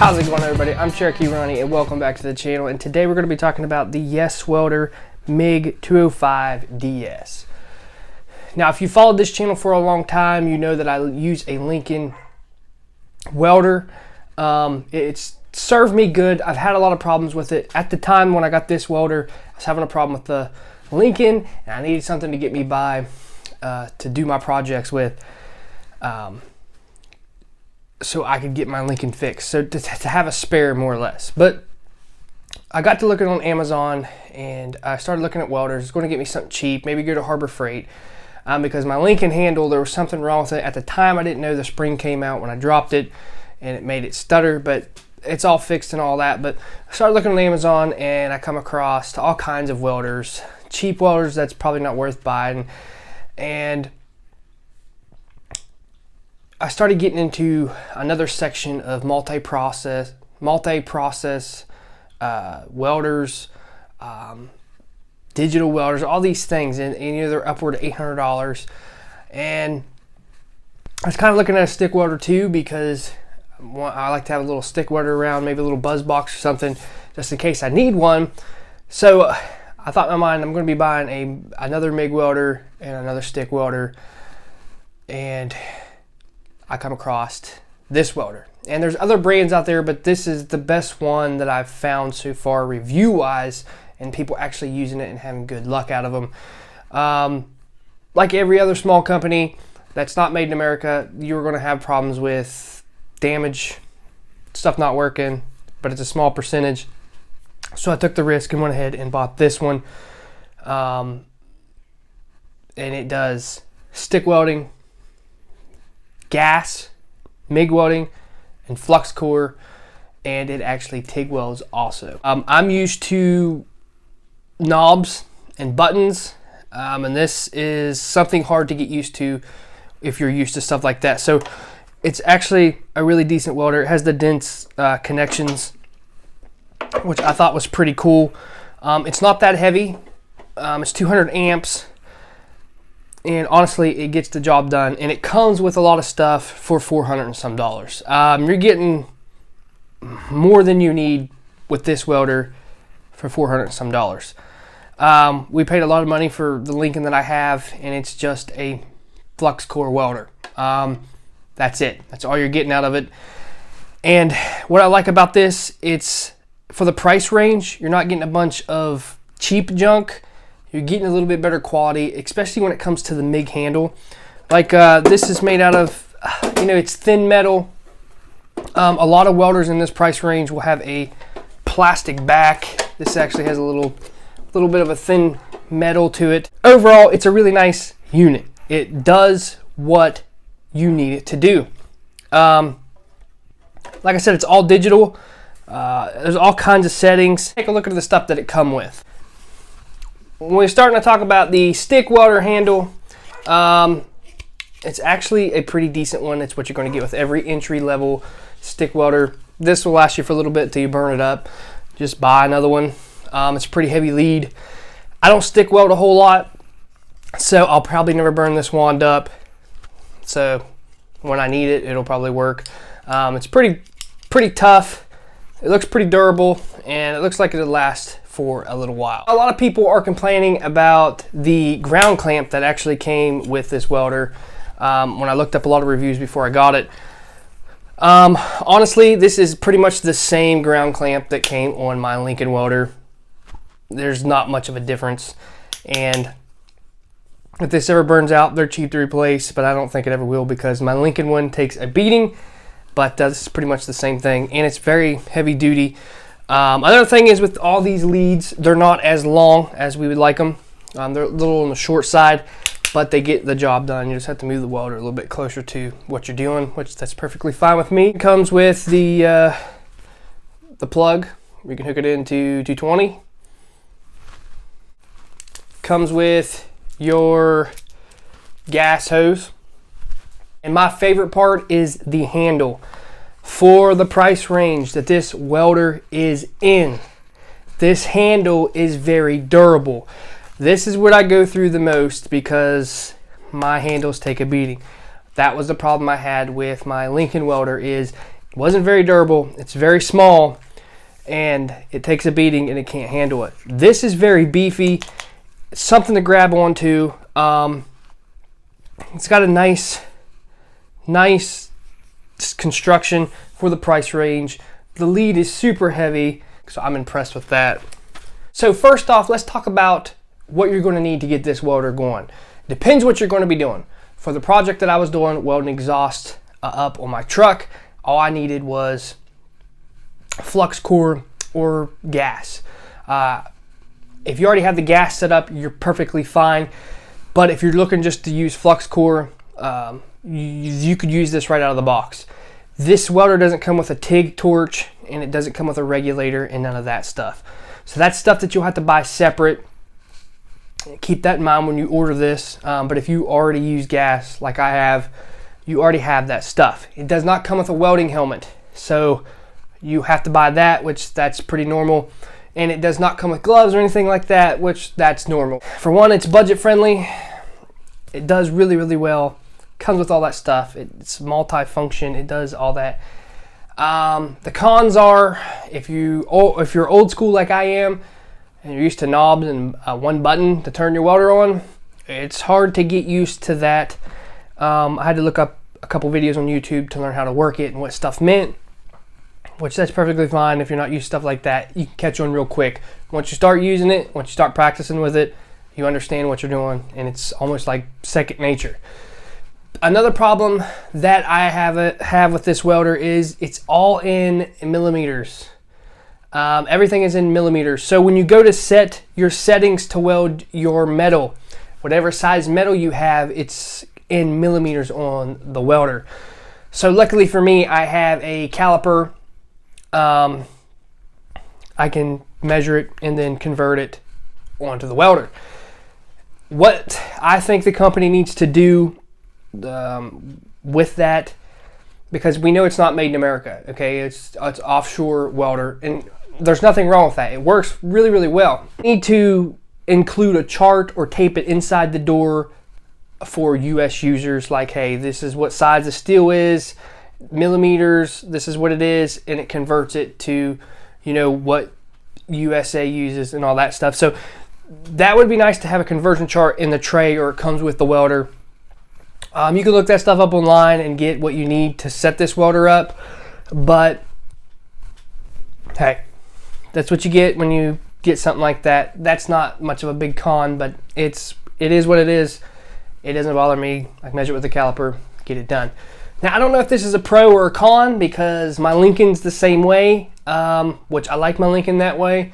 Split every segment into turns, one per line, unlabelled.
How's it going, everybody? I'm Cherokee Ronnie and welcome back to the channel, and today we're going to be talking about the Yeswelder MIG 205DS. Now, if you followed this channel for a long time, you know that I use a Lincoln welder. It's served me good. I've had a lot of problems with it. At the time when I got this welder, I was having a problem with the Lincoln, and I needed something to get me by to do my projects with. So I could get my Lincoln fixed, so to have a spare, more or less. But I got to looking on Amazon, and I started looking at welders. It's going to get me something cheap, maybe go to Harbor Freight, because my Lincoln handle, there was something wrong with it. At the time, I didn't know the spring came out when I dropped it, and it made it stutter, but it's all fixed and all that. But I started looking on Amazon, and I come across all kinds of welders, cheap welders that's probably not worth buying, and I started getting into another section of multi-process welders, digital welders, all these things, and you know, they're upward of $800. And I was kind of looking at a stick welder too, because I like to have a little stick welder around, maybe a little buzz box or something, just in case I need one. So I thought in my mind, I'm going to be buying another MIG welder and another stick welder, and I come across this welder. And there's other brands out there, but this is the best one that I've found so far review-wise, and people actually using it and having good luck out of them. Like every other small company that's not made in America, you're going to have problems with damage, stuff not working, but it's a small percentage. So I took the risk and went ahead and bought this one. And it does stick welding, gas, MIG welding, and flux core, and it actually TIG welds also. I'm used to knobs and buttons, and this is something hard to get used to if you're used to stuff like that. So it's actually a really decent welder. It has the dense connections, which I thought was pretty cool. It's not that heavy. It's 200 amps. And honestly, it gets the job done, and it comes with a lot of stuff for $400 and some. You're getting more than you need with this welder for $400 and some. We paid a lot of money for the Lincoln that I have, and it's just a flux core welder. That's it. That's all you're getting out of it. And what I like about this, it's for the price range. You're not getting a bunch of cheap junk. You're getting a little bit better quality, especially when it comes to the MIG handle. Like this is made out of, it's thin metal. A lot of welders in this price range will have a plastic back. This actually has a little bit of a thin metal to it. Overall, it's a really nice unit. It does what you need it to do. Like I said, it's all digital. There's all kinds of settings. Take a look at the stuff that it comes with. When we're starting to talk about the stick welder handle, it's actually a pretty decent one. It's what you're going to get with every entry-level stick welder. This will last you for a little bit until you burn it up. Just buy another one. It's a pretty heavy lead. I don't stick weld a whole lot, so I'll probably never burn this wand up. So when I need it, it'll probably work. It's pretty tough. It looks pretty durable, and it looks like it'll last for a little while. A lot of people are complaining about the ground clamp that actually came with this welder. When I looked up a lot of reviews before I got it, honestly, this is pretty much the same ground clamp that came on my Lincoln welder. There's not much of a difference, and if this ever burns out, they're cheap to replace, but I don't think it ever will, because my Lincoln one takes a beating, but this is pretty much the same thing, and it's very heavy duty. Another thing is, with all these leads, they're not as long as we would like them. They're a little on the short side, but they get the job done. You just have to move the welder a little bit closer to what you're doing, which that's perfectly fine with me. It comes with the plug. You can hook it into 220. Comes with your gas hose. And my favorite part is the handle. For the price range that this welder is in, this handle is very durable. This is what I go through the most because my handles take a beating. That was the problem I had with my Lincoln welder, is Wasn't very durable. It's very small, and it takes a beating, and it can't handle it. This is very beefy. It's something to grab onto. It's got a nice construction for the price range. The lead is super heavy, so I'm impressed with that. So first off, let's talk about what you're going to need to get this welder going. Depends what you're going to be doing. For the project that I was doing, welding exhaust up on my truck, all I needed was flux core or gas. If you already have the gas set up, you're perfectly fine. But if you're looking just to use flux core, you could use this right out of the box. This welder doesn't come with a TIG torch, and it doesn't come with a regulator and none of that stuff. So that's stuff that you'll have to buy separate. Keep that in mind when you order this. But if you already use gas like I have, you already have that stuff. It does not come with a welding helmet, so you have to buy that, which that's pretty normal. And it does not come with gloves or anything like that, which that's normal. For one, it's budget friendly. It does really, really well. Comes with all that stuff. It's multi-function. It does all that. The cons are, if you're old school like I am, and you're used to knobs and one button to turn your welder on, it's hard to get used to that. I had to look up a couple videos on YouTube to learn how to work it and what stuff meant, which that's perfectly fine. If you're not used to stuff like that, you can catch on real quick. Once you start using it, once you start practicing with it, you understand what you're doing, and it's almost like second nature. Another problem that I have with this welder is it's all in millimeters. Everything is in millimeters. So when you go to set your settings to weld your metal, whatever size metal you have, it's in millimeters on the welder. So luckily for me, I have a caliper. I can measure it and then convert it onto the welder. What I think the company needs to do with that, because we know it's not made in America, okay? It's offshore welder, and there's nothing wrong with that. It works really, really well. You need to include a chart or tape it inside the door for US users, like, hey, this is what size the steel is, millimeters, this is what it is, and it converts it to, you know, what USA uses and all that stuff. So that would be nice to have a conversion chart in the tray, or it comes with the welder. You can look that stuff up online and get what you need to set this welder up, but hey, that's what you get when you get something like that. That's not much of a big con, but it is what it is. It doesn't bother me. I can measure it with a caliper, get it done. Now, I don't know if this is a pro or a con, because my Lincoln's the same way, which I like my Lincoln that way.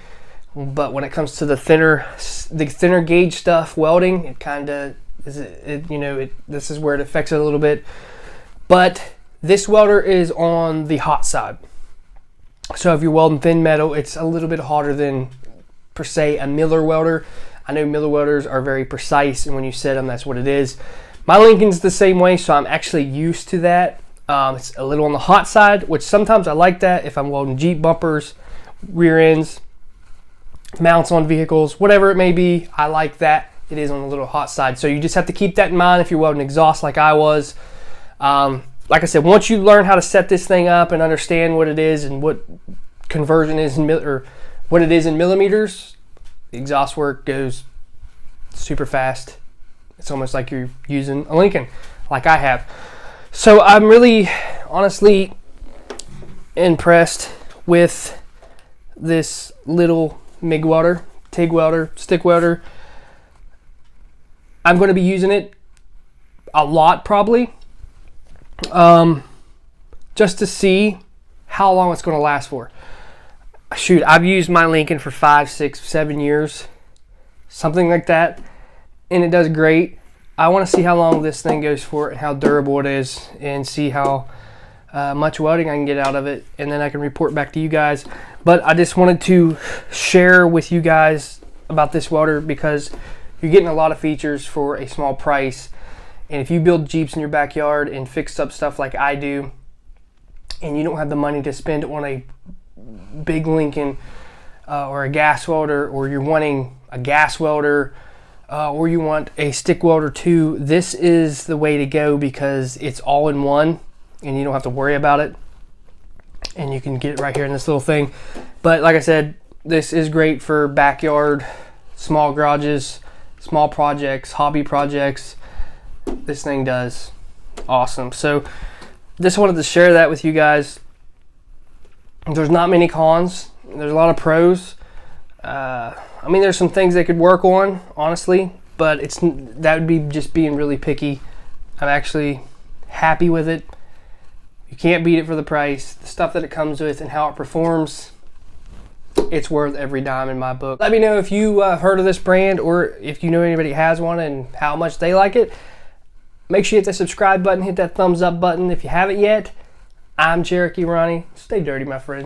But when it comes to the thinner gauge stuff, welding, it kind of this is where it affects it a little bit. But this welder is on the hot side. So if you're welding thin metal, it's a little bit hotter than, per se, a Miller welder. I know Miller welders are very precise, and when you set them, that's what it is. My Lincoln's the same way, so I'm actually used to that. It's a little on the hot side, which sometimes I like that if I'm welding Jeep bumpers, rear ends, mounts on vehicles, whatever it may be. I like that. It is on the little hot side. So you just have to keep that in mind if you're welding exhaust like I was. Like I said, once you learn how to set this thing up and understand what it is and what conversion is or what it is in millimeters, the exhaust work goes super fast. It's almost like you're using a Lincoln, like I have. So I'm really, honestly impressed with this little MIG welder, TIG welder, stick welder. I'm going to be using it a lot, probably, just to see how long it's going to last for. Shoot, I've used my Lincoln for 5, 6, 7 years, something like that, and it does great. I want to see how long this thing goes for and how durable it is, and see how much welding I can get out of it, and then I can report back to you guys. But I just wanted to share with you guys about this welder, because you're getting a lot of features for a small price. And if you build Jeeps in your backyard and fix up stuff like I do, and you don't have the money to spend on a big Lincoln or a gas welder, or you're wanting a gas welder, or you want a stick welder too, this is the way to go, because it's all in one and you don't have to worry about it. and you can get it right here in this little thing. But like I said, this is great for backyard, small garages, small projects, hobby projects. This thing does awesome. So just wanted to share that with you guys. There's not many cons. There's a lot of pros. I mean, there's some things they could work on, honestly, but that would be just being really picky. I'm actually happy with it. You can't beat it for the price. The stuff that it comes with and how it performs, it's worth every dime in my book. Let me know if you heard of this brand, or if you know anybody that has one and how much they like it. Make sure you hit that subscribe button, hit that thumbs up button if you haven't yet. I'm Cherokee Ronnie. Stay dirty, my friend.